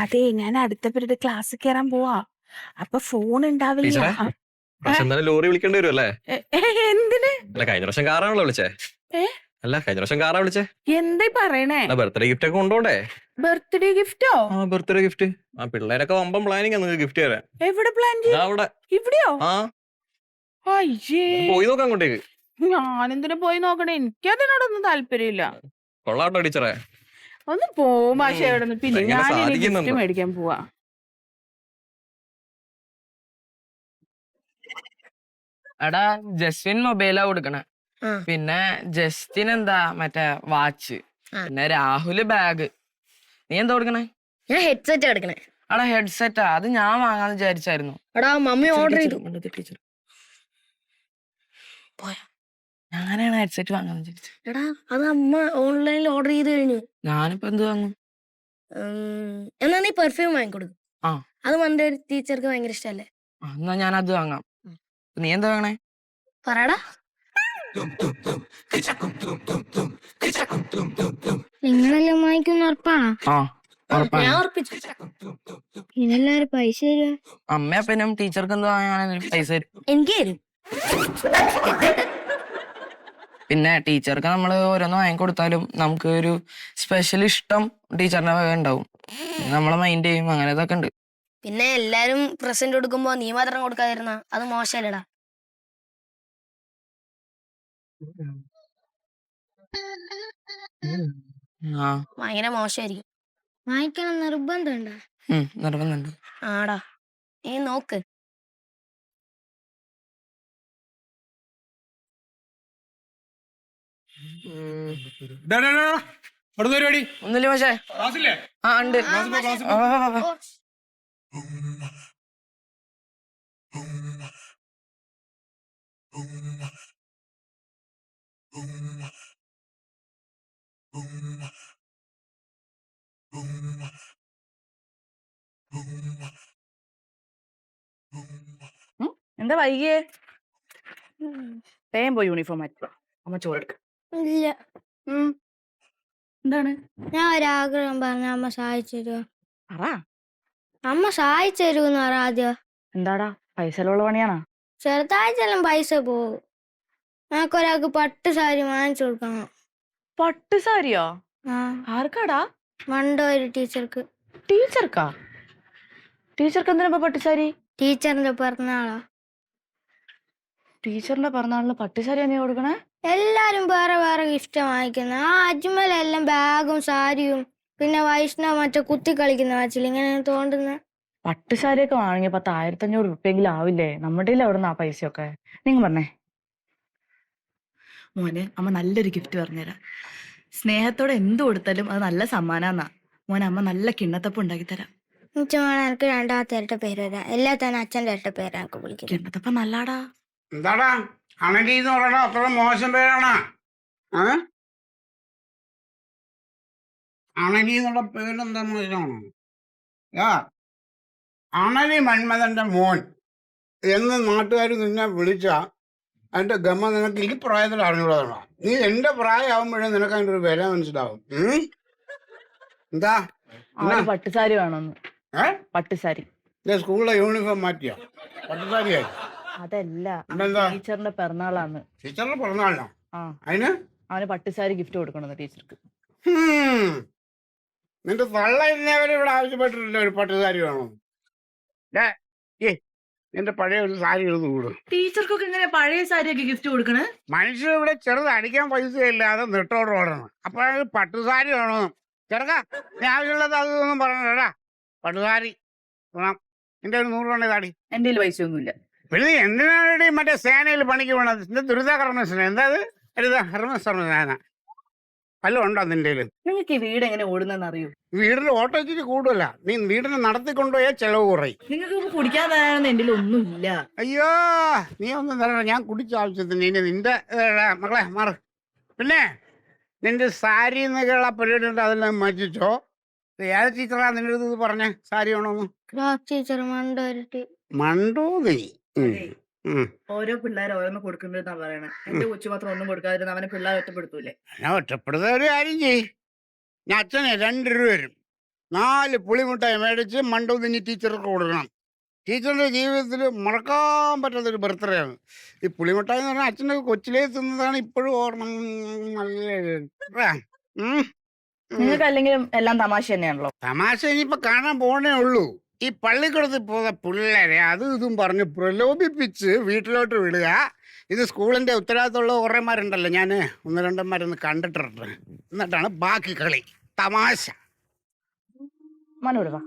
അതെ, ഞാൻ അടുത്ത പീരീഡ് ക്ലാസ്സിൽ കയറാൻ പോവാ. അപ്പൊ ഫോൺ ഉണ്ടാവില്ല. ടീച്ചറെ പ്രാവശ്യം തന്നെ ലോറി വിളിക്കേണ്ടി വരും അല്ലേ? എന്തിന്? അല്ല കഴിഞ്ഞ പ്രാവശ്യം കാറാണല്ലോ വിളിച്ചേ. ഏ? അല്ല കഴിഞ്ഞ പ്രാവശ്യം കാറാ വിളിച്ചേ. എന്തായി പറയണേ? ബർത്ത്ഡേ ഗിഫ്റ്റ് ഒക്കെ കൊണ്ടോണ്ടേ? ബർത്ത്ഡേ ഗിഫ്റ്റോ? ആ ബർത്ത്ഡേ ഗിഫ്റ്റ്. ആ പിള്ളേരൊക്കെ വമ്പം പ്ലാനിങ് നിങ്ങൾക്ക് ഗിഫ്റ്റ് തരാൻ. എവിടെ പ്ലാൻ ചെയ്യും? അവിടെ. ഇവിടെയോ? ആ അയ്യേ, പോയി നോക്കാം അങ്ങോട്ടേക്ക്. ഞാനെന്തിനു പോയി നോക്കണേ? എനിക്കതിനോടൊന്നും താല്പര്യമില്ല. കൊള്ളാട്ടോ ടീച്ചറെ. ഒന്ന് പോവും പക്ഷേ അവിടെ നിന്ന്. പിന്നെ എങ്ങനെ ഞാൻ സാധിക്കുന്നുണ്ട്? ഗിഫ്റ്റ് മേടിക്കാൻ പോവാ. എടാ ജസ്റ്റിൻ മൊബൈലാ കൊടുക്കണേ. പിന്നെ ജസ്റ്റിൻ എന്താ മറ്റേ വാച്ച്. പിന്നെ രാഹുല് ബാഗ്. നീ എന്താ കൊടുക്കണേ? ഞാൻ ഹെഡ്സെറ്റ് എടുക്കണേ. എടാ ഹെഡ്സെറ്റാ, അത് ഞാൻ വാങ്ങാന്ന് വിചാരിച്ചായിരുന്നു. എടാ മമ്മി ഓർഡർ ചെയ്തു. ഞാനാണ് ഹെഡ്സെറ്റ് വാങ്ങാന്ന് വിചാരിച്ചു. എടാ അത് അമ്മ ഓൺലൈനിൽ ഓർഡർ ചെയ്ത് കഴിഞ്ഞു. ഞാനിപ്പോ എന്ത് വാങ്ങും? എന്നാ നീ പെർഫ്യൂം വാങ്ങിക്കൊടുക്കും. ആ. അത് മന്റെ ടീച്ചർക്ക് ഭയങ്കര ഇഷ്ടല്ലേ. എന്നാ ഞാൻ അത് വാങ്ങാം. നീ എന്താ വാങ്ങണേ? പറയടാ. നിങ്ങളെല്ലാം വാങ്ങിക്കുന്ന ഉറപ്പാണോ? ആ ഞാൻ ഉറപ്പാണ്. ഉറപ്പിച്ചു. ഇതെല്ലാരും പൈസ തരുക. അമ്മ അപ്പനും ടീച്ചർക്ക് എന്ത് വാങ്ങാനും പൈസ തരും. എനിക്ക് തരും. പിന്നെ ടീച്ചർക്ക് നമ്മൾ ഓരോന്ന് വാങ്ങിക്കൊടുത്താലും നമുക്ക് ഒരു സ്പെഷ്യൽ ഇഷ്ടം ടീച്ചറിന്റെ വക ഉണ്ടാവും. നമ്മളെ മൈൻഡ് ചെയ്യും, അങ്ങനെ ഇതൊക്കെ ഉണ്ട്. പിന്നെ എല്ലാരും പ്രസന്റ് കൊടുക്കുമ്പോ നീ മാത്രം കൊടുക്കാതിരുന്ന അത് മോശമല്ലടാ. ആ ഭയങ്കര മോശമായിരിക്കും. വാങ്ങിക്കണം നിർബന്ധമുണ്ടോ? നിർബന്ധമുണ്ട്. ആടാ നീ നോക്ക്. പരിപാടി ഒന്നുമില്ല പക്ഷേ. ക്ലാസ്സില്ലേ? ആ ഉണ്ട്. ആ, ആ, ആ. എന്താ വൈകിയേ? വേഗം പോയി യൂണിഫോം മാറ്റി. അമ്മ ചോറെടുക്ക. ഇല്ല. എന്താണ്? ഞാൻ ഒരാഗ്രഹം പറഞ്ഞ അമ്മ സഹായിച്ചു തരുമോ? പറ. അമ്മ സഹായിച്ചു തരുമെന്ന് പറ ആദ്യം. എന്താടാ, പൈസയുള്ള പണിയാണോ? ചെറുതായിട്ടെല്ലാം പൈസ പോകും. ഞങ്ങൾക്കൊരാൾക്ക് പട്ട് സാരി വാങ്ങിച്ചു കൊടുക്കണം. പട്ട് സാരിയോ? ആ ആർക്കാടാ? മണ്ടോ ഒരു ടീച്ചർക്ക്. ടീച്ചർക്കാ? ടീച്ചർക്ക് എന്തിനാ പട്ടുസാരി? ടീച്ചറിന്റെ പിറന്നാളാ. ടീച്ചറിന്റെ പിറന്നാളിന് പട്ടുസാരിയാ നീ കൊടുക്കണേ? എല്ലാരും വേറെ വേറെ ഗിഫ്റ്റ് വാങ്ങിക്കുന്ന. ആ അജ്മലെല്ലാം ബാഗും സാരിയും പിന്നെ വൈഷ്ണവ് മറ്റേ കുത്തി കളിക്കുന്ന വാച്ചിൽ ഇങ്ങനെ തോണ്ടുന്ന. പട്ടുസാരിയൊക്കെ വാങ്ങിയ 10,500 റുപ്യെങ്കിലും ആവില്ലേ? നമ്മുടെ എവിടുന്ന ആ പൈസയൊക്കെ? നിങ്ങൾ പറഞ്ഞേ. മോനെ, അമ്മ നല്ലൊരു ഗിഫ്റ്റ് പറഞ്ഞുതരാം. സ്നേഹത്തോടെ എന്ത് കൊടുത്താലും അത് നല്ല സമ്മാനാന്നാ. മോനെ, അമ്മ നല്ല കിണ്ണത്തപ്പം ഉണ്ടാക്കി തരാം. എനിക്ക് രണ്ടാമത്തെ ഇരട്ട പേര് വരാം. എല്ലാ തന്നെ അച്ഛൻ്റെ ഇരട്ട പേര് എനിക്ക് വിളിക്കും. കിണ്ണത്തപ്പം നല്ലാടാ. എന്താടാ അണലി എന്ന് പറയണ അത്ര മോശം പേരാണ്? അണലി എന്നുള്ള പേരെന്താ മോശമാണോ? അണലി മന്മഥന്റെ മോൻ എന്ന് നാട്ടുകാർ നിന്നെ വിളിച്ച അതിന്റെ ഗമ നിനക്ക് ഈ പ്രായത്തിൽ അറിഞ്ഞൂടാണോ? നീ എന്റെ പ്രായമാകുമ്പോഴേ നിനക്ക് അതിന്റെ ഒരു വില മനസ്സിലാവും. എന്താ പട്ടുസാരി വേണമെന്ന്. പട്ടുസാരി. സ്കൂളിലെ യൂണിഫോം മാറ്റിയോ? പട്ടുസാരിയായി? അതല്ല, അതെന്താ? ടീച്ചറിന്റെ പിറന്നാളാന്ന്. ടീച്ചറിന്റെ പിറന്നാളിനോ? ആ, അതിന് അവന് പട്ടുസാരി ഗിഫ്റ്റ് കൊടുക്കണമെന്ന് ടീച്ചർക്ക്. നിന്റെ തള്ള ഇന്നേവരെ ഇവിടെ ആവശ്യപ്പെട്ടിട്ടില്ല ഒരു പട്ടുസാരി വേണം. നിന്റെ പഴയ ഒരു സാരി എടുത്ത് കൂടും. ടീച്ചർക്കൊക്കെ ഇങ്ങനെ പഴയ സാരിയൊക്കെ ഗിഫ്റ്റ് കൊടുക്കണേ? മനുഷ്യർ ഇവിടെ ചെറുത് അടിക്കാൻ പൈസയില്ലാതെ നെട്ടോട് ഓടണം. അപ്പോഴത് പട്ടുസാരി വേണോ? ചെറുക്ക നീ ആവശ്യമുള്ളത് അതൊന്നും പറയണടാ. പട്ടുസാരി വേണം. നിന്റെ ഒരു 100 രൂപ താടി. എന്റെ പൈസ ഒന്നുമില്ല. പിന്നെ എന്തിനാണ് മറ്റേ സേനയിൽ പണിക്ക് വേണത്? നിന്റെ ദുരിതകർമ്മസേന എന്താ? ഹർമ്മസേന വല്ലതും ഉണ്ടോ നിന്റെ? നിങ്ങൾക്ക് ഈ വീട് എങ്ങനെ ഓടുന്നെന്ന് അറിയൂ? വീടിന് ഓട്ടോ ഇച്ചിരി കൂടുതല. നീ വീടിന് നടത്തിക്കൊണ്ടുപോയാൽ ചെലവ് കുറയും. നിങ്ങൾക്ക് കുടിക്കാതാണെന്ന് എന്റെ ഒന്നുമില്ല. അയ്യോ, നീ ഒന്നും തരണം. ഞാൻ കുടിച്ച ആവശ്യത്തിന് ഇനി നിന്റെ മകളെ മാറ്. പിന്നെ നിന്റെ സാരി എന്നൊക്കെയുള്ള പരിപാടി ഉണ്ട്, അതെല്ലാം മാറ്റിച്ചോ. ഏത് ടീച്ചറാ നിന്റെ അടുത്ത് ഇത് പറഞ്ഞേ സാരി വേണോന്ന്? ടീച്ചർ മണ്ടോ നീ? ഓരോ പിള്ളേർ ഓരോന്ന് കൊടുക്കുന്നുണ്ടെന്നാ പറയണേ. എന്റെ കൊച്ചു മാത്രം ഒന്നും കൊടുക്കാതിരുന്ന അവനെ പിള്ളേർ ഒറ്റപ്പെടുത്തൂലേ? ഞാൻ ഒറ്റപ്പെടുന്ന ഒരു കാര്യം ചെയ്യ്. ഞാൻ അച്ഛനെ 2 രൂപ വരും. 4 പുളിമുട്ടായി മേടിച്ച് മണ്ടൂതിനി ടീച്ചർക്ക് കൊടുക്കണം. ടീച്ചറിൻ്റെ ജീവിതത്തിൽ മറക്കാൻ പറ്റാത്തൊരു ബർത്ത്ഡേ ആണ് ഈ പുളിമുട്ടായി എന്ന് പറഞ്ഞാൽ. അച്ഛൻ്റെ കൊച്ചിലേ തിന്നതാണ് ഇപ്പോഴും ഓർമ്മ. നിങ്ങൾക്ക് അല്ലെങ്കിലും എല്ലാം തമാശ തന്നെയാണല്ലോ. തമാശ ഇനിയിപ്പോൾ കാണാൻ പോകണേ ഉള്ളൂ. ഈ പള്ളിക്കൂടത്തിൽ പോകുന്ന പിള്ളേരെ അതും ഇതും പറഞ്ഞ് പ്രലോഭിപ്പിച്ച് വീട്ടിലോട്ട് വിടുക. ഇത് സ്കൂളിൻ്റെ ഉത്തരവാദിത്തമുള്ള കുറേമാരുണ്ടല്ലോ, ഞാൻ 1-2 കണ്ടിട്ടുണ്ട്. എന്നിട്ടാണ് ബാക്കി കളി തമാശ. മനോട് വാ.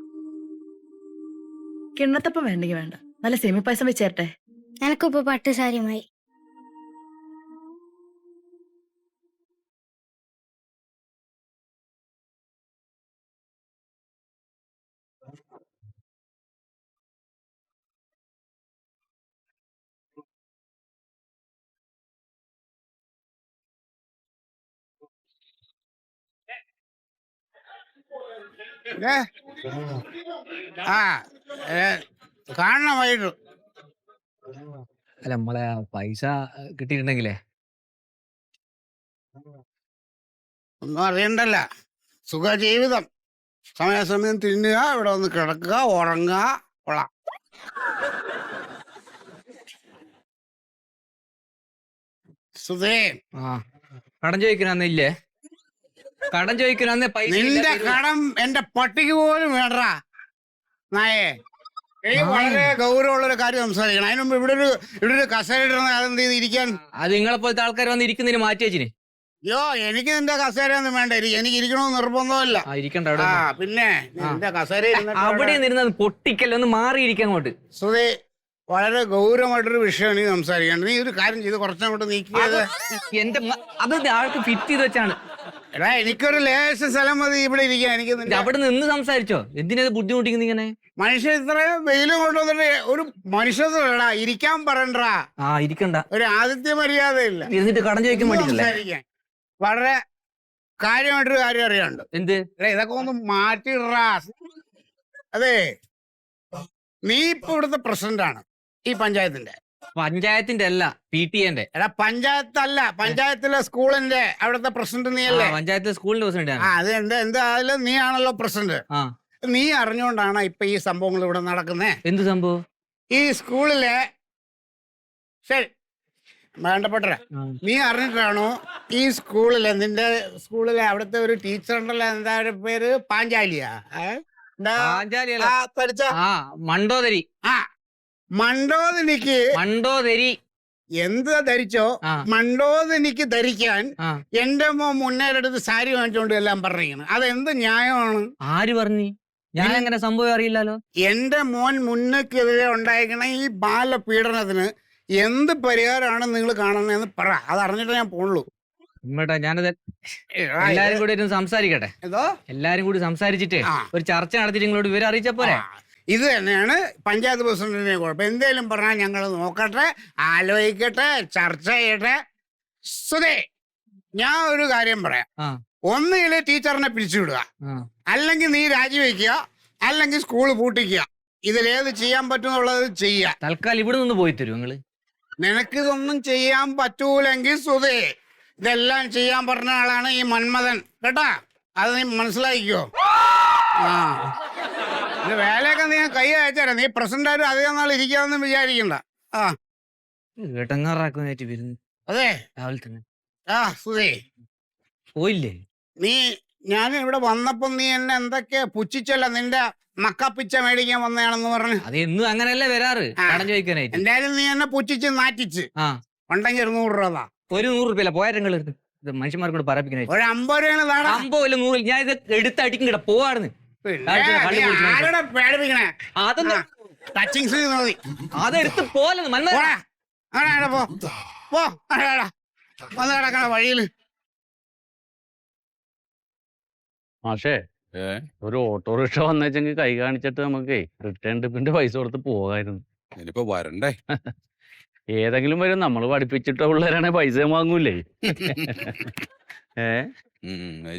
കിണ്ണത്തപ്പം വേണ്ടെങ്കിൽ വേണ്ട, നല്ല സെമി പായസം വെച്ചേരട്ടെ. എനക്കിപ്പോ പട്ട് സാരി മതി. ആ കാണണം വൈകിട്ട്. അല്ല നമ്മളെ പൈസ കിട്ടിയിട്ടുണ്ടെങ്കിലേ ഒന്നും അറിയണ്ടല്ല, സുഖ ജീവിതം. സമയാസമയം തിന്നുക, ഇവിടെ വന്ന് കിടക്കുക, ഉറങ്ങുക, കൊള്ളാം. സുധേ, കടം ചോദിക്കണന്നില്ലേ? കടം ചോദിക്കണന്ന് പൈസ നിന്റെ കടം എന്റെ പട്ടിക്ക് പോലും വേണ്ടാ നായേ. വളരെ ഗൗരവമുള്ളൊരു കാര്യം സംസാരിക്കണം. അതിന് മുമ്പ് ഇവിടെ ഒരു കസേര ഇടണം. അതെന്ത് ചെയ്തിരിക്കാൻ? അത് നിങ്ങളെ പോലത്തെ ആൾക്കാർ വന്ന് ഇരിക്കുന്നതിന് മാറ്റി വെച്ചിന്. അയ്യോ, എനിക്ക് നിന്റെ കസേര ഒന്നും വേണ്ട. എനിക്ക് ഇരിക്കണമെന്ന് നിർബന്ധമല്ല. ആ പിന്നെ നിന്റെ കസേര അവിടെ ഇരുന്നത് പൊട്ടിക്കല്ല, മാറിയിരിക്കാൻ അങ്ങോട്ട്. സുധേ, വളരെ ഗൗരവമായിട്ടൊരു വിഷയമാണ് നീ സംസാരിക്കേണ്ടത്. നീ ഒരു കാര്യം ചെയ്ത് കുറച്ചങ്ങോട്ട് നീക്കിയത്. എന്റെ അത് ആൾക്ക് ഫിറ്റ് ചെയ്ത് വെച്ചാണ്. എടാ, എനിക്കൊരു ലേശ സ്ഥലം മതി ഇവിടെ ഇരിക്കാൻ. എനിക്ക് അവിടെ നിന്ന് സംസാരിച്ചോ? എന്തിനാ ബുദ്ധിമുട്ടിക്കുന്ന ഇങ്ങനെ? മനുഷ്യൻ ഇത്രയും വെയിലും കൊണ്ടുവന്നിട്ട് ഒരു മനുഷ്യടാ ഇരിക്കാൻ പറയണ്ടാ. ഇരിക്കണ്ട, ഒരു ആദിത്യ മര്യാദയില്ല. എന്നിട്ട് കടം ചോദിക്കാൻ വേണ്ടിട്ടല്ലേ? സംസാരിക്കാൻ വളരെ കാര്യമായിട്ടൊരു കാര്യം അറിയാണ്ട്. എന്ത്? ഇതൊക്കെ ഒന്ന് മാറ്റിടാ. അതെ, നീ ഇപ്പൊ ഇവിടുത്തെ പ്രസിഡന്റാണ് ഈ പഞ്ചായത്തിന്റെ. പഞ്ചായത്തിന്റെ അല്ല, PTA-ന്റെ. എടാ, പഞ്ചായത്തല്ല, പഞ്ചായത്തിലെ സ്കൂളിന്റെ അവിടുത്തെ പ്രസിഡന്റ് നീ അല്ലേ? പഞ്ചായത്തിലെ സ്കൂളിന്റെ പ്രസിഡന്റ്. അത് എന്തായാലും നീ ആണല്ലോ പ്രസിഡന്റ്. നീ അറിഞ്ഞുകൊണ്ടാണ് ഇപ്പൊ ഈ സംഭവങ്ങൾ ഇവിടെ നടക്കുന്നേ. എന്ത് സംഭവം? ഈ സ്കൂളിലെ ശരി വേണ്ടപ്പെട്ട നീ അറിഞ്ഞിട്ടാണോ ഈ സ്കൂളിലെ നിന്റെ സ്കൂളിലെ അവിടുത്തെ ഒരു ടീച്ചർ ഉണ്ടല്ലോ, എന്താ പേര്? പാഞ്ചാലിയാ? മണ്ടോദരി. മണ്ടോദരി എന്ത് ധരിച്ചോ, മണ്ടോദരിക്ക് ധരിക്കാൻ എന്റെ മോൻ മുന്നേരെടുത്ത് സാരി വാങ്ങിച്ചോണ്ട് എല്ലാം പറഞ്ഞിരിക്കണം. അതെന്ത് ന്യായമാണ്? ആര് പറഞ്ഞു? ഞാൻ അങ്ങനെ സംഭവം അറിയില്ലല്ലോ. എന്റെ മോൻ മുന്നക്കെതിരെ ഉണ്ടായിരിക്കണ ഈ ബാലപീഡനത്തിന് എന്ത് പരിഹാരമാണ് നിങ്ങൾ കാണുന്നതെന്ന് പറ. അത് അറിഞ്ഞിട്ട് ഞാൻ പോണുള്ളൂ. ഞാനത് എല്ലാരും കൂടി സംസാരിക്കട്ടെ. എല്ലാരും കൂടി സംസാരിച്ചിട്ട് ഒരു ചർച്ച നടത്തിയിട്ട് നിങ്ങളോട് വിവരം അറിയിച്ച പോരെ? ഇത് തന്നെയാണ് പഞ്ചായത്ത് പ്രസിഡന്റിനെ കുഴപ്പം. എന്തേലും പറഞ്ഞാൽ ഞങ്ങൾ നോക്കട്ടെ, ആലോചിക്കട്ടെ, ചർച്ച ചെയ്യട്ടെ. സുധേ, ഞാൻ ഒരു കാര്യം പറയാം. ഒന്നുകിൽ ടീച്ചറിനെ പിരിച്ചുവിടുക, അല്ലെങ്കിൽ നീ രാജിവെക്കുക, അല്ലെങ്കിൽ സ്കൂൾ പൂട്ടിക്കുക. ഇതിലേത് ചെയ്യാൻ പറ്റുന്നുള്ളത് ചെയ്യുക. തൽക്കാലം ഇവിടെ നിന്ന് പോയി തരും നിങ്ങള്. നിനക്കിതൊന്നും ചെയ്യാൻ പറ്റൂലെങ്കിൽ സുധേ, ഇതെല്ലാം ചെയ്യാൻ പറഞ്ഞ ആളാണ് ഈ മന്മഥൻ, കേട്ടാ? അത് നീ മനസ്സിലാക്കിക്കോ. വേലയൊക്കെ നീ കൈ അയച്ചാരാ. നീ പ്രസിഡന്റായിട്ട് അധികം നാൾ ഇരിക്കാമെന്ന് വിചാരിക്കണ്ട. അതെ രാവിലെ തന്നെ സുധേ പോയില്ലേ നീ? ഞാൻ ഇവിടെ വന്നപ്പോ നീ എന്നെ എന്തൊക്കെ പുച്ഛിച്ചല്ല, നിന്റെ മക്കപ്പിച്ച മേടിക്കാൻ വന്നതാണെന്ന് പറഞ്ഞു. അത് എന്നും അങ്ങനെയല്ലേ വരാറ് കടം ചോദിക്കാനായിട്ട്. എന്തായാലും നീ എന്നെ പുച്ഛിച്ച് നാറ്റിച്ച് ഉണ്ടെങ്കിൽ 100 രൂപ. ഒരു 100 രൂപ പോയാൽ മനുഷ്യന്മാർക്കോട് പറപ്പിക്കാനായിട്ട് ഒരു 50 രൂപയാണ്. 50 ഇല്ല 100. ഞാൻ ഇത് എടുത്തടിക്കും കിട പോവാറുന്ന്. പേടിപ്പിക്കണേ അതെടുത്ത് പോലെ വന്ന് കിടക്കണ വഴിയില്. മാഷേ, ഒരു ഓട്ടോറിക്ഷ വന്നേച്ചെങ്കിൽ കൈ കാണിച്ചിട്ട് നമുക്ക് റിട്ടേൺ ടിപ്പിന്റെ പൈസ കൊടുത്ത് പോകായിരുന്നു. ഇനിയിപ്പോ വരണ്ടേ? ഏതെങ്കിലും വരും, നമ്മൾ പഠിപ്പിച്ചിട്ട പിള്ളേരാണെ പൈസ വാങ്ങൂലേ?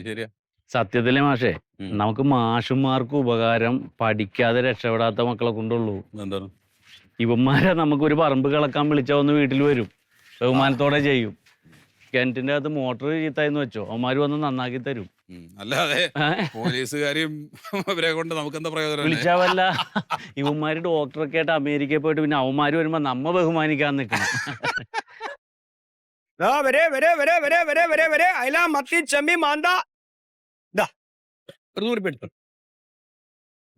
ശരിയാ. സത്യത്തിലെ മാഷേ, നമുക്ക് മാഷുമാർക്ക് ഉപകാരം പഠിക്കാതെ രക്ഷപ്പെടാത്ത മക്കളെ കൊണ്ടുള്ളൂ. എന്താണ്? ഇവന്മാരെ നമുക്കൊരു പറമ്പ് കിളക്കാൻ വിളിച്ചാൽ ഒന്ന് വീട്ടിൽ വരും, ബഹുമാനത്തോടെ ചെയ്യും. കിണറ്റിൻ്റെ അകത്ത് മോട്ടർ ചീത്തായെന്ന് വെച്ചോ, അവന്മാർ വന്ന് നന്നാക്കി തരും. അല്ലാതെ പോലീസുകാരെയും ഇവരെ കൊണ്ട് നമുക്ക് എന്താ പ്രയോജനം? വിളിച്ചാവല്ല ഇവന്മാര് ഡോക്ടറൊക്കെ ആയിട്ട് അമേരിക്കയിൽ പോയിട്ട് പിന്നെ അവന്മാര് വരുമ്പോ നമ്മ ബഹുമാനിക്കാൻ നിൽക്കണം. അയല മത്തി ചെമ്മി മാന്ത ഒരു 100 എടുത്തു.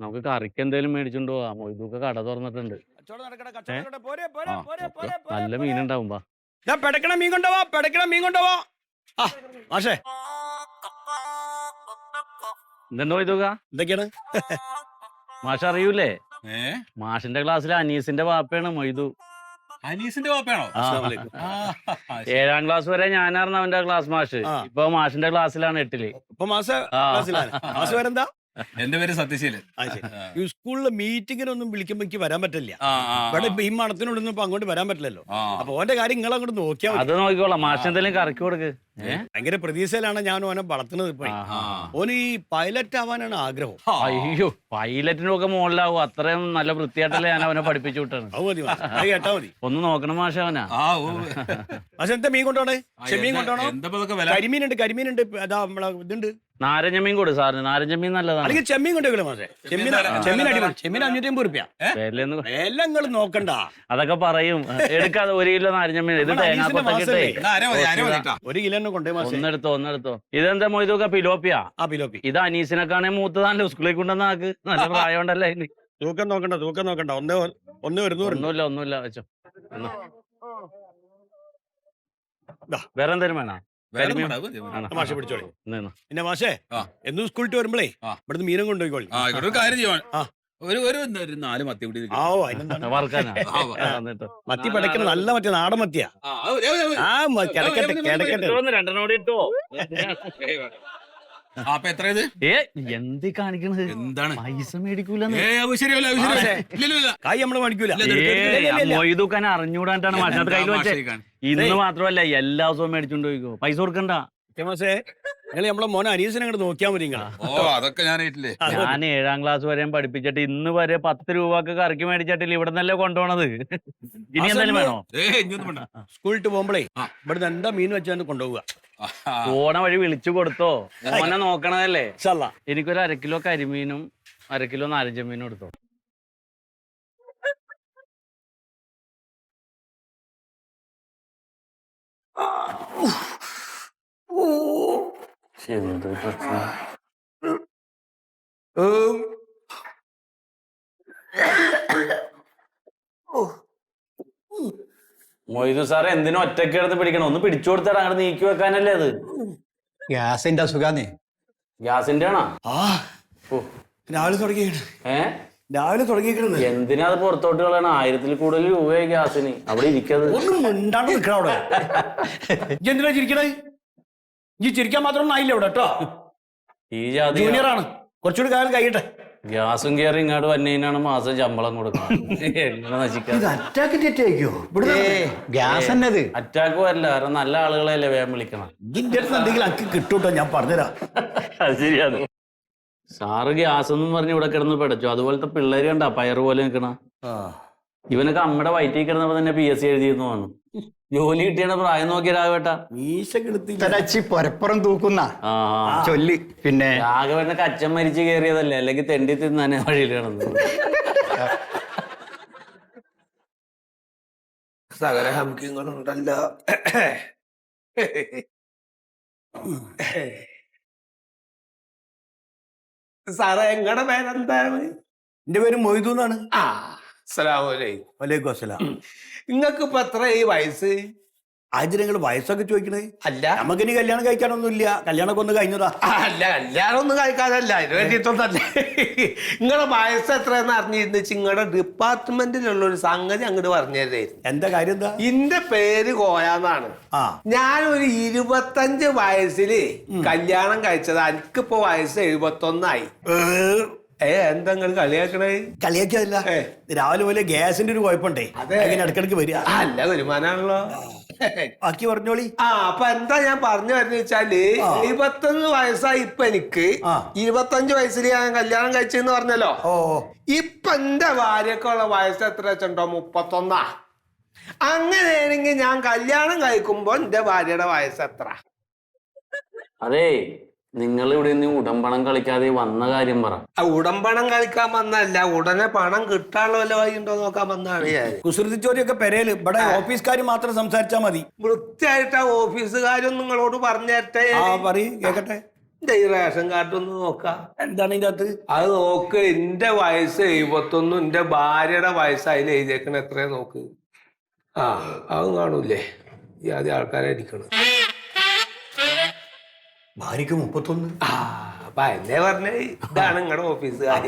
നമുക്ക് കറിക്ക് എന്തേലും മേടിച്ചോണ്ട് പോവാം. മൊയ്തൊക്കെ കട തുറന്നിട്ടുണ്ട്. നല്ല മീനുണ്ടാവും. പെടക്കണ മീൻ കൊണ്ടുപോവാ, പെടക്കണ മീൻ കൊണ്ടുപോവാ. ആ മാഷേ എന്തുണ്ടോ മൊയ്തൊക്ക? എന്തൊക്കെയാണ് മാഷ അറിയൂലേ? മാഷിന്റെ ക്ലാസ്സിലെ അനീസിന്റെ വാപ്പയാണ് മൊയ്തു. അനീസിന്റെ വാപ്പയാണോ? 7ാം ക്ലാസ് വരെ ഞാനായിരുന്നു അവന്റെ ക്ലാസ് മാഷ്. ഇപ്പൊ മാഷിന്റെ ക്ലാസ്സിലാണ് 8ല്. ഇപ്പൊ മാസം വരെന്താ? എന്റെ പേര് സത്യശീലൻ. ഈ സ്കൂളിലെ മീറ്റിങ്ങിനൊന്നും വിളിക്കുമ്പോ എനിക്ക് വരാൻ പറ്റില്ല. ഇവിടെ ഇപ്പൊ ഈ മണത്തിനോടൊന്നും ഇപ്പൊ അങ്ങോട്ട് വരാൻ പറ്റില്ലല്ലോ. അപ്പൊ ഓന്റെ കാര്യം നിങ്ങൾ അങ്ങോട്ട് നോക്കിയാൽ അത് നോക്കിക്കോളാം. മാഷ് എന്തെങ്കിലും കറക്കി കൊടുക്ക്. ഭയങ്കര പ്രതീക്ഷയിലാണ് ഞാൻ ഓനെ വളർത്തുന്നത്. ഇപ്പൊ ഓന് ഈ പൈലറ്റ് ആവാനാണ് ആഗ്രഹം. അയ്യോ, പൈലറ്റിനൊക്കെ മുകളിലാവും. അത്രയും നല്ല വൃത്തിയായിട്ടല്ലേ ഞാൻ അവനെ പഠിപ്പിച്ചു വിട്ടാണ്. അത് മതി, അത് കേട്ടാ മതി. ഒന്ന് നോക്കണം മാഷ അവനാ. പക്ഷെ എന്താ മീൻ കൊണ്ടോണേ? ചെമ്മീൻ കൊണ്ടോണോ? കരിമീനുണ്ട്. അതാ നമ്മളെ ഇതുണ്ട്, നാരങ്ങമീൻ കൊടു സാറിന്. നാരങ്ങമീൻ നല്ലതാണ്. അല്ലെങ്കിൽ ചെമ്മീൻ കൊണ്ടുപോയില്ല മാഷെ. ചെമ്മീൻ അടിപൊളി. ചെമ്മീൻ 550 റുപ്യ. എല്ലാം നിങ്ങൾ നോക്കണ്ട. അതൊക്കെ പറയും. എടുക്കാതെ 1 കിലോ നാരങ്ങമീൻ. ഇത് തേങ്ങാക്കൊത്തൊക്കെ 1 കിലോ കൊണ്ടേ മാഷെ. ഒന്നെടുത്തോ. ഇതെന്താ മൊയ്തൊക്കെ? പിലോപ്പിയാ? ആ പിലോപ്പി. ഇത് അനീസിനെക്കാണെ മൂത്തതാണല്ലോ. സ്കൂളിൽ കൊണ്ടുവന്ന ആക്ക് നല്ല പ്രായം ഉണ്ടല്ലേ. തൂക്കം നോക്കണ്ട. ഒന്ന് ഒന്നുമില്ല വെച്ചോ. വേറെ എന്തേലും വേണോ? മാഷെ പിടിച്ചോളി. പിന്നെ മാഷേ എന്നും സ്കൂളിട്ട് വരുമ്പോഴേ ഇവിടുന്ന് മീനും കൊണ്ടുപോയിക്കോളി. ഒരു 4 മത്തി കൂടി മത്തി പടക്കണ നല്ല മത്തിയ, നാടൻ മത്തിയാ. കിടക്കട്ടെ. 2 ഇട്ടോ. അപ്പൊ എത്ര ഇത്? എന്ത് കാണിക്കണത്? എന്താണ് പൈസ മേടിക്കൂല. കായ് നമ്മള് മേടിക്കൂല. മൊയ്തുക്കാൻ അറിഞ്ഞൂടാണ്ടാണ് മാഷത് കയ്യിൽ വെച്ചേ. ഇന്ന് മാത്രമല്ല എല്ലാ ദിവസവും മേടിച്ചോണ്ട് പോയിക്കോ. പൈസ കൊടുക്കണ്ട. മാഷേ നിങ്ങൾ നമ്മളെ മോനെ അനീസിനെ അങ്ങോട്ട് നോക്കിയാൽ മതി. അതൊക്കെ ഞാൻ 7ാം ക്ലാസ് വരെയും പഠിപ്പിച്ചിട്ട് ഇന്ന് വരെ 10 രൂപക്ക് കറിക്ക് മേടിച്ചിട്ടില്ല. ഇവിടെ നിന്നല്ലേ കൊണ്ടുപോണത്. ഇനി എന്തായാലും വേണോ? സ്കൂളിട്ട് പോകുമ്പോഴേ ഇവിടുന്ന് എന്താ മീൻ വെച്ചാൽ കൊണ്ടുപോവുക. പോണ വഴി വിളിച്ചു കൊടുത്തോ. മോനെ നോക്കണതല്ലേ. എനിക്കൊരു 1/2 കിലോ കരിമീനും 1/2 കിലോ നാരങ്ങമീനും എടുത്തോ. മൊയ്തു സാറ് എന്തിനും ഒറ്റയ്ക്ക് എടുത്ത് പിടിക്കണം? ഒന്ന് പിടിച്ചു കൊടുത്താൽ അങ്ങനെ നീക്കി വെക്കാനല്ലേ അത്? ഗ്യാസിന്റെ അസുഖാന്നേ. ഗ്യാസിന്റെ ആണോ? രാവിലെ തുടങ്ങിയിരിക്കണത്. എന്തിനാ അത് പുറത്തോട്ട് കളയണം? 1000-ൽ കൂടുതൽ രൂപയായി ഗ്യാസിന്. അവിടെ ഇരിക്കത് മിണ്ടാണ്ട് നിൽക്കണം അവിടെ. എന്തിനാ ചിരിക്കണേ? ഈ ചിരിക്കാൻ മാത്രം ആയില്ല ഇവിടെ കേട്ടോ. ഈ ജാതി ജൂനിയറാണ്, കുറച്ചുകൂടി കാലം കഴിയട്ടെ. ഗ്യാസും കയറി ഇങ്ങോട്ട് വന്നതിനാണ് മാസം ശമ്പളം കൊടുക്കുന്നത്. അറ്റാക്ക് വരില്ല. കാരണം നല്ല ആളുകളെയല്ലേ വേഗം വിളിക്കണം. ഇതിന്റെ അടുത്ത് എന്തെങ്കിലും അക്ക് കിട്ടൂട്ടോ, ഞാൻ പറഞ്ഞുതരാം. അത് ശരിയാണ്. സാറ് ഗ്യാസ് എന്നും പറഞ്ഞ് ഇവിടെ കിടന്ന് പിടച്ചു. അതുപോലത്തെ പിള്ളേര് കണ്ട പയറ് പോലെ നിൽക്കണ. ഇവനൊക്കെ അമ്മയുടെ വയറ്റിൽ കിടന്നപ്പോ തന്നെ PSC എഴുതിയെന്ന് പറഞ്ഞു. ജോലി കിട്ടിയാണ് പ്രായം നോക്കിയതാകട്ടാ. പൊരപ്പുറം തൂക്കുന്ന ചൊല്ലി. പിന്നെ രാഘവനൊക്കെ അച്ഛൻ മരിച്ചു കയറിയതല്ലേ, അല്ലെങ്കിൽ തെണ്ടി തിന്നാനെ വഴിയിൽ കിടന്നു. സകലഹംകിങ്ങളുണ്ടല്ലോ. സാറേ എങ്ങടെ പേരെന്താണ്? എന്റെ പേര് മൊയ്തു എന്നാണ്. വലൈക്കും അസ്സലാം. നിങ്ങക്ക് ഇപ്പൊ എത്ര ഈ വയസ്സ്? ആദ്യം നിങ്ങൾ വയസ്സൊക്കെ ചോദിക്കണേ? അല്ല നമുക്ക് ഇനി കല്യാണം കഴിക്കാനൊന്നുമില്ല. കല്യാണമൊക്കെ ഒന്ന് കഴിഞ്ഞതാ. അല്ല കല്യാണം ഒന്നും കഴിക്കാനല്ല, അതിന് വേണ്ടിയിട്ടൊന്നല്ലേ. നിങ്ങളുടെ വയസ്സ് എത്രയെന്ന് അറിഞ്ഞിരുന്നു നിങ്ങളുടെ ഡിപ്പാർട്ട്മെന്റിലുള്ള ഒരു സംഗതി അങ്ങോട്ട് പറഞ്ഞുതരായിരുന്നു. എന്താ കാര്യം? എന്താ? എന്റെ പേര് കോയാന്നാണ്. ഞാനൊരു 25 വയസ്സില് കല്യാണം കഴിച്ചതാ. എനിക്കിപ്പോ വയസ്സ് 71 എന്താ നിങ്ങൾ കളിയാക്കണേ? കളിയാക്കിയതല്ല, രാവിലെ പോലെ ഗ്യാസിന്റെ ഒരു കുഴപ്പമുണ്ടേ. അങ്ങനെ ഇടക്കിടക്ക് വരിക. അല്ല വരുമാനാണല്ലോ. ബാക്കി പറഞ്ഞോളി. അപ്പൊ എന്താ ഞാൻ പറഞ്ഞു വരുന്ന വെച്ചാല് 21 വയസ്സായി ഇപ്പൊ എനിക്ക്. 25 വയസ്സിൽ ഞാൻ കല്യാണം കഴിച്ചെന്ന് പറഞ്ഞല്ലോ. ഇപ്പൊ എന്റെ ഭാര്യക്കുള്ള വയസ്സ് എത്ര വെച്ചിട്ടുണ്ടോ? 31. അങ്ങനെയാണെങ്കിൽ ഞാൻ കല്യാണം കഴിക്കുമ്പോ എന്റെ ഭാര്യയുടെ വയസ്സ് എത്ര? അതേ നിങ്ങൾ ഇവിടെ നിന്ന് ഉടമ്പണം കളിക്കാതെ വന്ന കാര്യം പറ. ഉടമ്പണം കളിക്കാൻ വന്നല്ല, ഉടനെ പണം കിട്ടാനുള്ള വല്ല വഴി ഉണ്ടോ നോക്കാൻ വന്നാണ് ഞാൻ. കുസൃതിച്ചോരിയൊക്കെ പെരേല് ഇവിടെ ഓഫീസുകാർ മാത്രം സംസാരിച്ചാ മതി. വൃത്തിയായിട്ട് ആ ഓഫീസുകാരും നിങ്ങളോട് പറഞ്ഞേരട്ടെ. പറയും കേക്കട്ടെ. ഈ റേഷൻ കാർഡ് ഒന്ന് നോക്കാം. എന്താണ് ഇതിന്റെ അകത്ത്? അത് നോക്ക്. എന്റെ വയസ്സ് 71, എന്റെ ഭാര്യയുടെ വയസ്സ് അതിൽ എഴുതിയേക്കണ എത്രയാ നോക്ക്. ആ അതും കാണൂലേ? ഈ ആദ്യം ആൾക്കാരെ അടിക്കണം. ഭാര്യക്ക് 31. അപ്പൊ അല്ലേ പറഞ്ഞേ ഇതാണ് നിങ്ങളുടെ ഓഫീസുകാർ.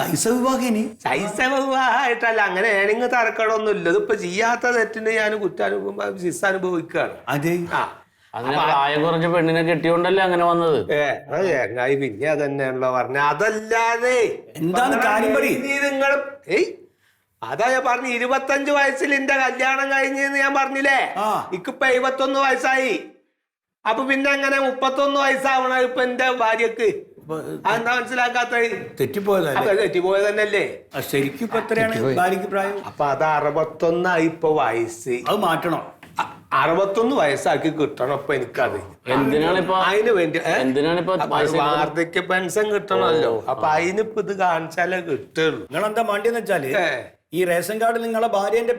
സൈസ വിഭാഗേനി ശൈശവമായിട്ടല്ല, അങ്ങനെ ഏണിങ് തരക്കടൊന്നും ഇല്ല. ഇതിപ്പോ ചെയ്യാത്ത തെറ്റിന് ഞാൻ ശിക്ഷ അനുഭവിക്കുകയാണ്. അതെ. അങ്ങനെ പ്രായം കുറഞ്ഞ പെണ്ണിനെ കെട്ടിയോണ്ടല്ലേ അങ്ങനെ വന്നത്. ചങ്ങായി പിന്നെ അതന്നെയാണല്ലോ പറഞ്ഞ. അതല്ലാതെ എന്താണ് കാര്യം പറയും നിങ്ങൾ. അതാ ഞാൻ പറഞ്ഞു, 25 വയസ്സിൽ എന്റെ കല്യാണം കഴിഞ്ഞെന്ന് ഞാൻ പറഞ്ഞില്ലേ. ഇക്കിപ്പൊ 71 വയസ്സായി. അപ്പൊ പിന്നെ എങ്ങനെ 31 വയസ്സാവണ ഇപ്പൊ എന്റെ ഭാര്യക്ക്? അതെന്താ മനസ്സിലാക്കാത്ത? തെറ്റിപ്പോയത് തന്നെയല്ലേ. ശരിക്കും ഇപ്പൊ എത്രയാണ് ഭാര്യക്ക് പ്രായം? അപ്പൊ അത് 61 ഇപ്പൊ വയസ്സ്. അത് മാറ്റണം. 61 വയസ്സാക്കി കിട്ടണം ഇപ്പൊ എനിക്കത്. എന്തിനാണിപ്പോ അതിന് വേണ്ടി എന്തിനാണിപ്പോ വാർദ്ധക്യ പെൻഷൻ കിട്ടണമല്ലോ. അപ്പൊ അതിനിപ്പോ ഇത് കാണിച്ചാലേ കിട്ടുള്ളൂ. നിങ്ങളെന്താ മാണ്ടിയെന്ന് വെച്ചാല് ഈ റേഷൻ കാർഡിൽ നിങ്ങളെ ഭാര്യന്റെ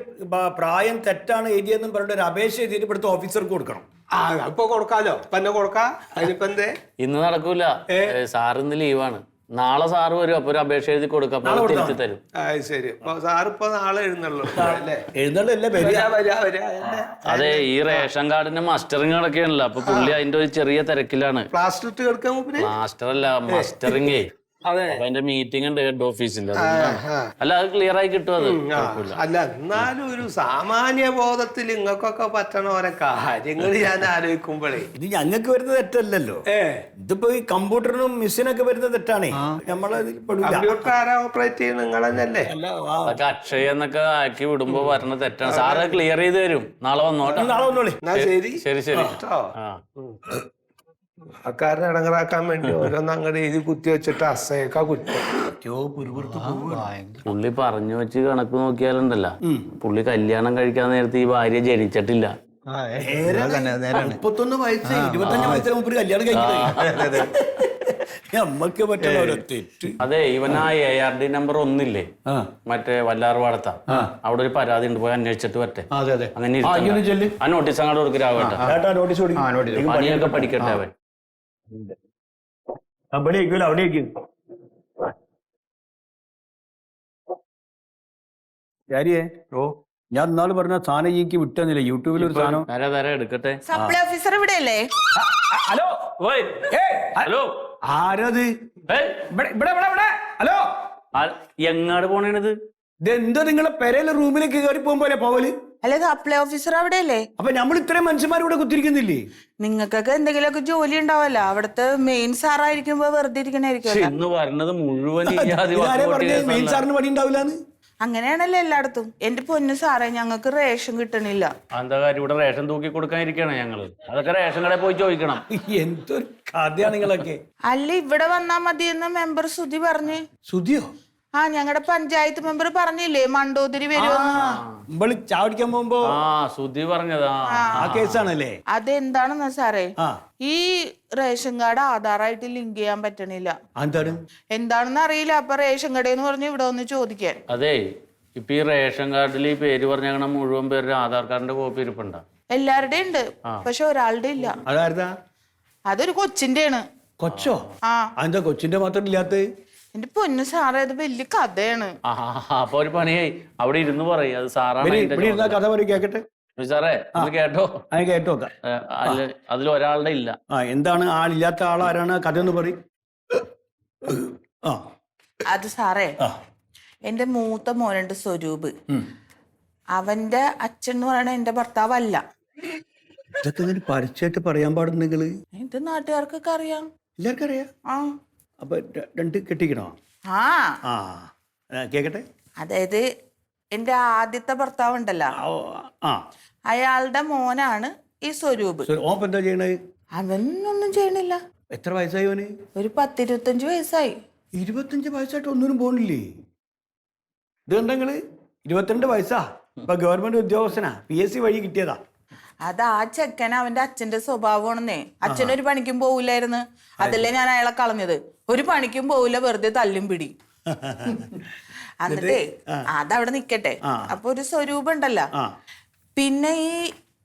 പ്രായം തെറ്റാണ് എഴുതിയെന്നും പറഞ്ഞിട്ട് ഒരു അപേക്ഷ എഴുതിയിട്ട് ഇവിടുത്തെ ഓഫീസർക്ക് കൊടുക്കണം. ഇപ്പൊ കൊടുക്കാലോ. ഇപ്പൊ എന്നെ കൊടുക്കാം. അതിനിപ്പോ എന്തേ? ഇന്ന് നടക്കൂല. സാർ ഇന്ന് ലീവാണ്. നാളെ സാറ് വരും. അപ്പൊ ഒരു അപേക്ഷ എഴുതി കൊടുക്കാം, തിരിച്ചു തരും. ശരി. സാറിപ്പോ നാളെ എഴുന്നള്ളൂ. അതെ, ഈ റേഷൻ കാർഡിന്റെ മസ്റ്ററിങ് നടക്കുകയാണല്ലോ. അപ്പൊ പുള്ളി അതിന്റെ ഒരു ചെറിയ തിരക്കിലാണ്. പ്ലാസ്റ്റർ ഇട്ട് കിടക്കാൻ മാസ്റ്റർ അല്ല, മസ്റ്ററിങ്. അതെ, അപ്പൊ അതിന്റെ മീറ്റിംഗ് ഉണ്ട് ഹെഡ് ഓഫീസിൽ. അല്ല, അത് ക്ലിയർ ആയി കിട്ടും. അത് അല്ല, എന്നാലും ഒരു സാമാന്യ ബോധത്തിൽ ഇങ്ങക്കൊക്കെ പറ്റണ ഓരോ കാര്യങ്ങൾ ഞാൻ ആലോചിക്കുമ്പോഴേ ഇത് ഞങ്ങൾക്ക് വരുന്നത് തെറ്റല്ലല്ലോ. ഇതിപ്പോ ഈ കമ്പ്യൂട്ടറിനും മെഷീനൊക്കെ വരുന്നത് തെറ്റാണേ. നമ്മളതിൽ കമ്പ്യൂട്ടർ ആരാ ഓപ്പറേറ്റ് ചെയ്യുന്നത്? നിങ്ങൾ തന്നെയല്ലേ? അതൊക്കെ അക്ഷയ എന്നൊക്കെ ആക്കി വിടുമ്പോ പറഞ്ഞ തെറ്റാണ്. സാറ് ക്ലിയർ ചെയ്ത് തരും. നാളെ വന്നോട്ടെ. നാളെ വന്നോളി. ശരി ശരി ശരി. ആൾക്കാരനെ ഇടങ്ങറാക്കാൻ വേണ്ടി ഓരോന്ന് അങ്ങോട്ട് എഴുതി കുത്തി വെച്ചിട്ട് അസേക്ക കുറ്റം. പുള്ളി പറഞ്ഞു വെച്ച് കണക്ക് നോക്കിയാലുണ്ടല്ല, പുള്ളി കല്യാണം കഴിക്കാൻ നേരത്തെ ഈ ഭാര്യ ജനിച്ചിട്ടില്ല. 31 വയസ്സ് 25 വയസ്സിൽ മുമ്പ് കല്യാണം കഴിക്കുന്നത് നമ്മക്ക് പറ്റുന്ന ഓരോ തെറ്റ്. അതെ, ഇവൻ ആ ARD നമ്പർ 1 മറ്റേ വല്ലാർപാടത്ത അവിടെ ഒരു പരാതി ഉണ്ട്, പോയി അന്വേഷിച്ചിട്ട് വരട്ടെ. അങ്ങനെ ആ നോട്ടീസ് അങ്ങോട്ട് കൊടുക്കരാവട്ടെ. പണിയൊക്കെ പഠിക്കട്ടെ അവൻ. ഞാൻ ഇന്നാള് പറഞ്ഞ സാധനം എനിക്ക് വിട്ടെന്നില്ല. യൂട്യൂബിൽ ഒരു സാധനം എടുക്കട്ടെ. സപ്ലൈ ഓഫീസർ ഇവിടെ അല്ലേ? ഹലോ ഹലോ, ആരത്? ഹലോ, എങ്ങാട് പോണേണിത്? ഇതെന്താ നിങ്ങളെ പെരയിലെ റൂമിലേക്ക് കയറി പോകുമ്പോലെ പോവല്? അല്ലെ, സപ്ലൈ ഓഫീസർ അവിടെ അല്ലേ? അപ്പൊ നമ്മൾ ഇത്രയും മനുഷ്യന്മാരിവിടെ കുത്തിരിക്കുന്നില്ലേ? നിങ്ങൾക്കൊക്കെ എന്തെങ്കിലുമൊക്കെ ജോലി ഉണ്ടാവല്ലോ. അവിടുത്തെ മെയിൻ സാറായിരിക്കുമ്പോ വെറുതെ ഇരിക്കണായിരിക്കും. ഇന്ന് പറഞ്ഞത് മുഴുവൻ മെയിൻ സാറിന് പണി ഉണ്ടാവില്ലാന്ന്. അങ്ങനെയാണല്ലോ എല്ലായിടത്തും. എന്റെ പൊന്നു സാറേ, ഞങ്ങൾക്ക് റേഷൻ കിട്ടണില്ല. എന്താ കാര്യം? ഇവിടെ റേഷൻ തൂക്കി കൊടുക്കാനിരിക്കണം ഞങ്ങള്. അതൊക്കെ റേഷൻ കടയിൽ പോയി ചോദിക്കണം. എന്തൊരു കഥയാണ് നിങ്ങളൊക്കെ. അല്ല, ഇവിടെ വന്നാ മതിയെന്ന് മെമ്പർ സുധി പറഞ്ഞ്. സുധിയോ? ഞങ്ങളുടെ പഞ്ചായത്ത് മെമ്പർ പറഞ്ഞില്ലേ മണ്ടോതിരി വരുമെന്ന്. ചാവടിക്കാൻ പോകുമ്പോ സുധി പറഞ്ഞതാ. ആ കേസാണല്ലേ? അതെന്താണെന്ന് സാറേ, ഈ റേഷൻ കാർഡ് ആധാറായിട്ട് ലിങ്ക് ചെയ്യാൻ പറ്റണില്ല. എന്താണെന്ന് അറിയില്ല. അപ്പൊ റേഷൻ കടയെന്ന് പറഞ്ഞു ഇവിടെ ഒന്ന് ചോദിക്കാൻ. അതെ, ഇപ്പൊ ഈ റേഷൻ കാർഡിൽ ഈ പേര് പറഞ്ഞ മുഴുവൻ പേരുടെ ആധാർ കാർഡിന്റെ കോപ്പി ഇരിപ്പുണ്ടോ? എല്ലാവരുടെയും ഉണ്ട്, പക്ഷെ ഒരാളുടെ ഇല്ല. അതൊരു കൊച്ചിന്റെ ആണ്. കൊച്ചോ? എന്താ കൊച്ചിന്റെ മാത്രം ഇല്ലാത്ത? എന്റെ പൊന്നു സാറേ, അത് വലിയ കഥയാണ്. അപ്പൊ ഒരു പണിയായി, അവിടെ ഇരുന്ന് പറയും. അത് സാറാണ് കഥ പറയും, കേക്കട്ടെ. സാറേ കേട്ടോ? കേട്ടോ. അതിൽ ഒരാളുടെ ഇല്ല. എന്താണ് ആളില്ലാത്ത ആളാരാണ്? കഥ ഒന്ന് പറയും. അത് സാറേ, എന്റെ മൂത്ത മോനുണ്ട് സ്വരൂപ്. അവന്റെ അച്ഛൻ എന്ന് പറയണ എന്റെ ഭർത്താവല്ല. ഇതൊക്കെ പരസ്യമായിട്ട് പറയാൻ പാടുണ്ടെങ്കില് ഇത് നാട്ടുകാർക്കൊക്കെ അറിയാം. എല്ലാവർക്കും അറിയാം. അപ്പൊ 2 കെട്ടിക്കണോ? കേക്കട്ടെ. അതായത് എന്റെ ആദ്യത്തെ ഭർത്താവ് ഉണ്ടല്ലോ, അയാളുടെ മോനാണ് ഈ സ്വരൂപ്. എന്താ ചെയ്യണേ? അവനൊന്നും ചെയ്യണില്ല. എത്ര വയസ്സായി അവന്? ഒരു 10-25 വയസ്സായി. 25 വയസ്സായിട്ട് ഒന്നിനും പോണില്ലേ? ഇത് കണ്ടെങ്കില് 22 വയസ്സാ. ഇപ്പൊ ഗവൺമെന്റ് ഉദ്യോഗസ്ഥനാ, PSC വഴി കിട്ടിയതാ. അത് ആ ചെക്കൻ അവന്റെ അച്ഛന്റെ സ്വഭാവമാണെന്നേ. അച്ഛനൊരു പണിക്കും പോവില്ലായിരുന്നു. അതല്ലേ ഞാൻ അയാളെ കളഞ്ഞത്. ഒരു പണിക്കും പോവില്ല, വെറുതെ തല്ലും പിടി. എന്നിട്ടേ അതവിടെ നിക്കട്ടെ. അപ്പൊ ഒരു സ്വരൂപം ഉണ്ടല്ലോ. പിന്നെ ഈ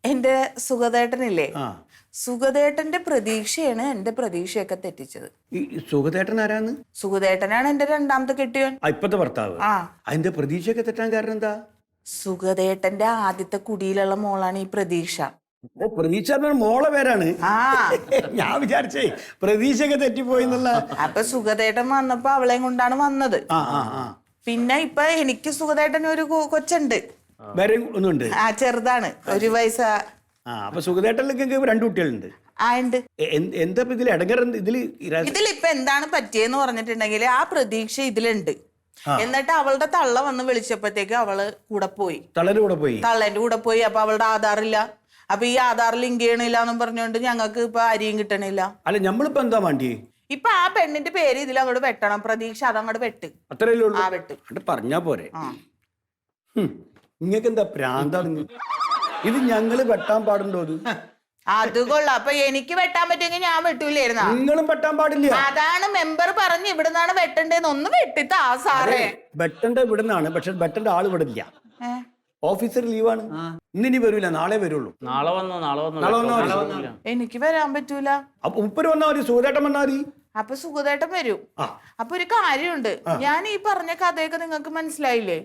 എന്റെ സുഗതേട്ടനില്ലേ, സുഗതേട്ടന്റെ പ്രതീക്ഷയാണ് എന്റെ പ്രതീക്ഷയൊക്കെ തെറ്റിച്ചത്. ഈ സുഗതേട്ടൻ ആരാന്ന്? സുഗതേട്ടനാണ് എന്റെ രണ്ടാമത്തെ കെട്ടിയവൻ, ഇപ്പത്തെ ഭർത്താവ്. അതിന്റെ പ്രതീക്ഷയൊക്കെ തെറ്റാൻ കാരണം എന്താ? സുഗതേട്ടന്റെ ആദ്യത്തെ കുടിയിലുള്ള മോളാണ് ഈ പ്രതീക്ഷ. പ്രതീക്ഷ മോളെ പേരാണ്. ഞാൻ വിചാരിച്ചേ പ്രതീക്ഷയൊക്കെ തെറ്റിപ്പോയി എന്നുള്ള. അപ്പൊ സുഗതേട്ടൻ വന്നപ്പോ അവളെയും കൊണ്ടാണ് വന്നത്. പിന്നെ ഇപ്പൊ എനിക്ക് സുഗതേട്ടന് ഒരു കൊച്ചുണ്ട്. വേറെ ഒന്നുണ്ട്? ചെറുതാണ്, 1 വയസ്സ്. അപ്പൊ സുഗതേട്ടനിലേക്ക് 2 കുട്ടികളുണ്ട്. എന്താ ഇതിൽ ഇടങ്ങറ? ഇതിലിപ്പൊ എന്താണ് പറ്റിയെന്ന് പറഞ്ഞിട്ടുണ്ടെങ്കിൽ ആ പ്രതീക്ഷ ഇതിലുണ്ട്. എന്നിട്ട് അവളുടെ തള്ള വന്ന് വിളിച്ചപ്പോഴത്തേക്ക് അവള് കൂടെ പോയി. തള്ളേന്റെ കൂടെ പോയി. അപ്പൊ അവളുടെ ആധാറില്ല. അപ്പൊ ഈ ആധാർ ലിങ്ക് ചെയ്യണില്ല എന്നും പറഞ്ഞുകൊണ്ട് ഞങ്ങൾക്ക് ഇപ്പൊ അരിയും കിട്ടണില്ല. അല്ല നമ്മളിപ്പോ എന്താ വേണ്ടി? ഇപ്പൊ ആ പെണ്ണിന്റെ പേര് ഇതിൽ അങ്ങോട്ട് വെട്ടണം. പ്രതീക്ഷ അതങ്ങോട്ട് വെട്ട്. വെട്ട് പറഞ്ഞാ പോരെ? നിങ്ങൾക്ക് എന്താ പ്രാന്താണ്? ഇത് ഞങ്ങള് വെട്ടാൻ പാടുണ്ടോ? അത് കൊള്ളാം. അപ്പൊ എനിക്ക് വെട്ടാൻ പറ്റുമെങ്കിൽ ഞാൻ വെട്ടൂലായിരുന്ന? നിങ്ങളും വെട്ടാൻ പാടില്ല. അതാണ് മെമ്പർ പറഞ്ഞ് ഇവിടുന്നാണ് വെട്ടണ്ടേന്ന്. ഒന്ന് വെട്ടിത്താ സാറേ. വെട്ടണ്ട ഇവിടുന്നാണ്, പക്ഷെ വെട്ടേണ്ട ആള് ഇവിടെ ഇല്ല. ഓഫീസർ ലീവാണ്. ഇന്നിനി വരൂല, നാളെ വരുള്ളൂ. നാളെ വന്നോ? എനിക്ക് വരാൻ പറ്റൂല. അപ്പൊ ഉപ്പര് വന്നാ മതി, സുഗതേട്ടൻ വന്നാ മതി. അപ്പൊ സുഗതേട്ടൻ വരും. അപ്പൊ ഒരു കാര്യമുണ്ട്, ഞാൻ ഈ പറഞ്ഞ കഥയൊക്കെ നിങ്ങൾക്ക് മനസ്സിലായില്ലേ?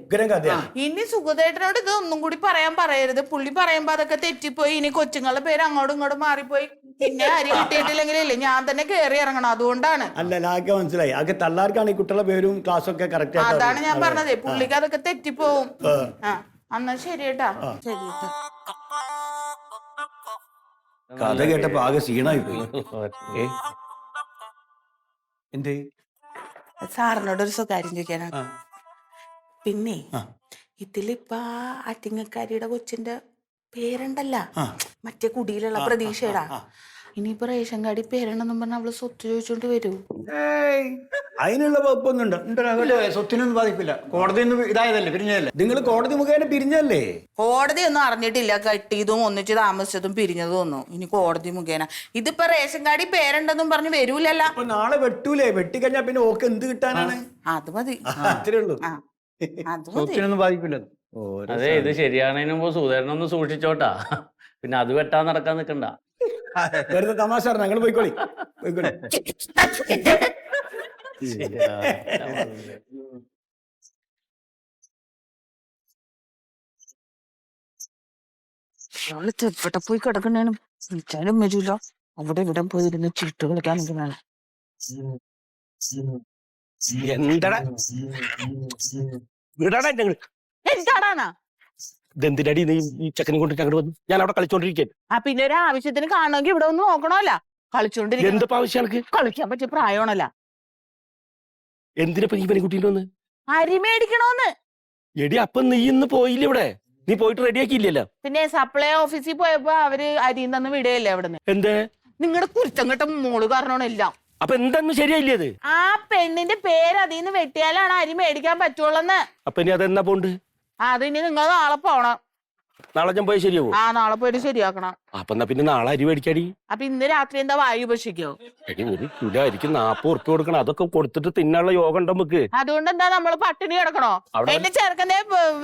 ഇനി സുഗതേട്ടനോട് ഇത് ഒന്നും കൂടി പറയാൻ പറയരുത്. പുള്ളി പറയുമ്പോ അതൊക്കെ തെറ്റിപ്പോയി. ഇനി കൊച്ചുങ്ങളുടെ പേര് അങ്ങോട്ടും ഇങ്ങോട്ടും മാറിപ്പോയി. പിന്നെ അരി കിട്ടിയിട്ടില്ലെങ്കിലേ ഞാൻ തന്നെ കേറി ഇറങ്ങണം. അതുകൊണ്ടാണ്. അല്ല മനസ്സിലായി. ആകെ തള്ളാർക്കാണ് ഈ കുട്ടികളുടെ പേരും ക്ലാസ്സും ഒക്കെ കറക്റ്റ്. അതാണ് ഞാൻ പറഞ്ഞത്. പുള്ളിക്ക് അതൊക്കെ തെറ്റിപ്പോവും. എന്നാ ശരിയേട്ടാ. ശരിയേട്ടാ. കഥ കേട്ടപ്പോ ആകെ ക്ഷീണായി പോയി. എന്തേ? സാറിനോടൊരു സ്വകാര്യം ചോദിക്കാനാണ്. പിന്നെ ഇതിലിപ്പ അറ്റിങ്ങക്കാരിയുടെ കൊച്ചിന്റെ പേരുണ്ടല്ല, മറ്റേ കുടിയിലുള്ള പ്രതീക്ഷയുടെ. ഇനിയിപ്പോ റേഷൻ കാർഡിൽ പേരുണ്ടെന്നും പറഞ്ഞ അവള് സ്വത്ത് ചോദിച്ചോണ്ട് വരൂ? അതിനുള്ള വകുപ്പൊന്നും സ്വത്തിനൊന്നും ബാധിക്കില്ല. കോടതി ഇതായതല്ലേ, പിരിഞ്ഞതല്ലേ? നിങ്ങൾ കോടതി മുഖേന പിരിഞ്ഞല്ലേ? കോടതി ഒന്നും അറിഞ്ഞിട്ടില്ല. കെട്ടിയതും ഒന്നിച്ച് താമസിച്ചതും പിരിഞ്ഞതും ഒന്നും. ഇനി കോടതി മുഖേന. ഇതിപ്പോ റേഷൻ കാർഡിൽ പേരുണ്ടെന്നും പറഞ്ഞ് വരൂലല്ല. നാളെ വെട്ടൂലേ? വെട്ടിക്കഴിഞ്ഞാ പിന്നെ ഓക്ക് എന്ത് കിട്ടാനാണ്? അത് മതി. അത്രേ ഉള്ളൂ. സ്വത്തിനൊന്നും ബാധിക്കില്ല. അതെ, ഇത് ശരിയാണതിന് മുമ്പ് സുധേരനൊന്ന് സൂക്ഷിച്ചോട്ടാ. പിന്നെ അത് വെട്ടാൻ നടക്കാൻ നിക്കണ്ട. വെറുതെ തമാശ ഞങ്ങൾ പോയിക്കോളി. എവിടെ പോയി കിടക്കണേനും വിളിച്ചാലും വരൂല. അവിടെ ഇവിടെ പോയിരുന്ന് ചീട്ട് കളിക്കാൻ നിൽക്കുന്നതാണ്. എന്താടാ ഇതെന്തിനടി നീ ഈ ചെക്കനെ കൊണ്ടിട്ട് അങ്ങോട്ട് വന്നു? ഞാൻ അവിടെ കളിച്ചോണ്ടിരിക്കാൻ. പിന്നെ ഒരു ആവശ്യത്തിന് കാണുമെങ്കിൽ ഇവിടെ ഒന്ന് നോക്കണമല്ല. കളിച്ചോണ്ടിരിക്കും. എന്തിപ്പോ ആവശ്യം? കളിക്കാൻ പറ്റിയ പ്രായമാണല്ല. എന്തിനപ്പ നീ പനി കുട്ടീൻ്റെ വന്ന്? അരി മേടിക്കണോന്ന്. എടി അപ്പൊ നീ ഇന്ന് പോയില്ല ഇവിടെ? നീ പോയിട്ട് റെഡിയാക്കിയില്ലല്ലോ? പിന്നെ സപ്ലൈ ഓഫീസിൽ പോയപ്പോ അവര് അരിയിൽ നിന്ന് വിടുകയല്ലേ അവിടുന്ന്. എന്തേ? നിങ്ങളുടെ കുരുത്തങ്കട്ട മോള് കാരണമാണ് എല്ലാം. അപ്പൊ എന്താന്ന് ശരിയായില്ലേ അത്? ആ പെണ്ണിന്റെ പേര് അതിന്ന് വെട്ടിയാലാണ് അരി മേടിക്കാൻ പറ്റുള്ളൂന്ന്. അപ്പൊ ഇനി അതെന്നാ പോണ്ട്? അതിനി നിങ്ങൾ നാളെ പോണം. നാളെ ഞാൻ പോയി ശരിയാവോ? നാളെ പോയിട്ട് ശരിയാക്കണം. അപ്പൊ എന്നാ പിന്നെ നാളെ അരി മേടിക്കാടി. അപ്പൊ ഇന്ന് രാത്രി എന്താ വായു ഭക്ഷിക്കോ? എടി ഒരു കിലോ അരിക്ക് 40 ഉറുപ്പ്യ കൊടുക്കണം. അതൊക്കെ കൊടുത്തിട്ട് തിന്നാനുള്ള യോഗം ഉണ്ടോ നമുക്ക്? അതുകൊണ്ട് എന്താ നമ്മള് പട്ടിണി കിടക്കണോ? എന്റെ ചെറുക്കന്റെ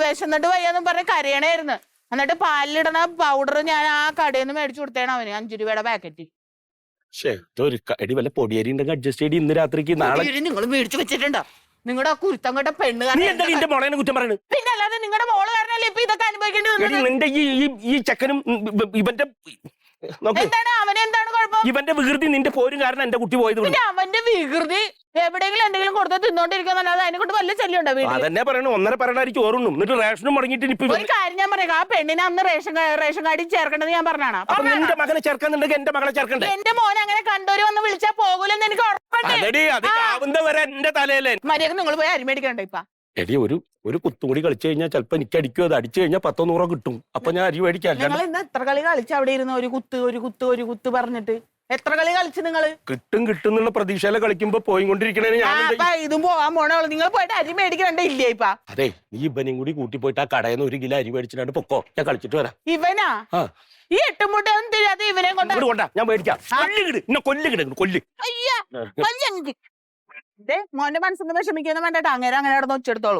വിശന്നിട്ട് വയ്യാന്നും പറഞ്ഞ് കരയണായിരുന്നു. എന്നിട്ട് പാലിലിടണ പൗഡർ ഞാൻ ആ കടയിൽ നിന്ന് മേടിച്ചു കൊടുത്തേണ് അവന് 5 രൂപയുടെ പാക്കറ്റ്. എടി വല്ല പൊടിയരി ഉണ്ടെങ്കിൽ അഡ്ജസ്റ്റ് ചെയ്ത് ഇന്ന് രാത്രിക്ക് നാളെ നിങ്ങൾ മേടിച്ചു വെച്ചിട്ടുണ്ടോ? നിങ്ങളുടെ കുരുത്തം കെട്ട പെണ്ണ് കുറ്റം പറയുന്നത്? പിന്നെ അല്ലാതെ നിങ്ങളുടെ മോള് കാരണല്ലേ ഇപ്പൊ ഇതൊക്കെ അനുഭവിക്കേണ്ടി വന്നത്? നിന്റെ ഈ ചെക്കനും ഇവന്റെ എന്താണ് അവനെന്താണ് കുഴപ്പം? ഇവന്റെ വികൃതി നിന്റെ പോരും കാരണം എന്റെ കുട്ടി പോയത്. പിന്നെ അവന്റെ വികൃതി എവിടെയെങ്കിലും എന്തെങ്കിലും കൊടുത്ത് തിന്നോണ്ടിരിക്കുന്നല്ലാതെ അതിനെ കൊണ്ട് വല്ല ശല്യം ഉണ്ടോ? അതന്നെ പറയണു. 1.5 പറയണ ചോറുണ്ണും എന്നിട്ട് റേഷനും മുടങ്ങിട്ട് ഒരു കാര്യം ഞാൻ പറയാം. ആ പെണ്ണിനെ അന്ന് റേഷൻ കാർഡിൽ ചേർക്കണമെന്ന് ഞാൻ പറഞ്ഞാണ്. നിന്റെ മകനെ ചേർക്കാന്നുണ്ടെങ്കിൽ എന്റെ മകളെ ചേർക്കണ്ടേ? എന്റെ മോനെ അങ്ങനെ കണ്ടവര് വന്ന് വിളിച്ചാൽ പോകൂലെന്ന് എനിക്ക് ഉറപ്പുണ്ട്. എന്റെ തലയിലെ മര്യാദ നിങ്ങൾ പോയി അരി മേടിക്കണ്ട. ഇപ്പൊ എടി ഒരു കുത്തുകൂടി കളിച്ചു കഴിഞ്ഞാൽ ചിലപ്പോ എനിക്ക് അടിക്കും. അത് അടിച്ചു കഴിഞ്ഞാൽ 100-100 കിട്ടും. അപ്പൊ ഞാൻ അരി മേടിക്കാം. നിങ്ങൾ ഇന്ന് എത്ര കളി കളിച്ച് അവിടെ ഇരുന്ന് ഒരു കുത്ത് പറഞ്ഞിട്ട് എത്ര കളി കളിച്ചു നിങ്ങള്? കിട്ടും എന്നുള്ള പ്രതീക്ഷയിലെ കളിക്കുമ്പോ പോയിക്കൊണ്ടിരിക്കണേ ഞാൻ എന്താ അപ്പൊ ഇതും പോവാൻ പോണോളൂ. നിങ്ങൾ പോയിട്ട് അരി മേടിക്കണ്ട ഇല്ലേ ഇപ്പ? അതെ നീ ഇവനെയും കൂടി കൂട്ടി പോയിട്ട് ആ കടയിൽ നിന്ന് 1 കിലോ അരി മേടിച്ചിട്ട് പൊക്കോ, ഞാൻ കളിച്ചിട്ട് വരാം. ഇവനാ ആ ഈ 8 മുട്ടയൊന്നും തിരിയാതെ ഇവനെ കൊണ്ട് ഇങ്ങോട്ട് കൊണ്ടാ, ഞാൻ മേടിക്കാം. കൊല്ല് അയ്യ കൊല്ലങ്ങ്. മോന്റെ മനസ്സിന് വിഷമിക്കുന്ന വേണ്ടിട്ട് അങ്ങനെ നടന്ന് വെച്ചെടുത്തോളും.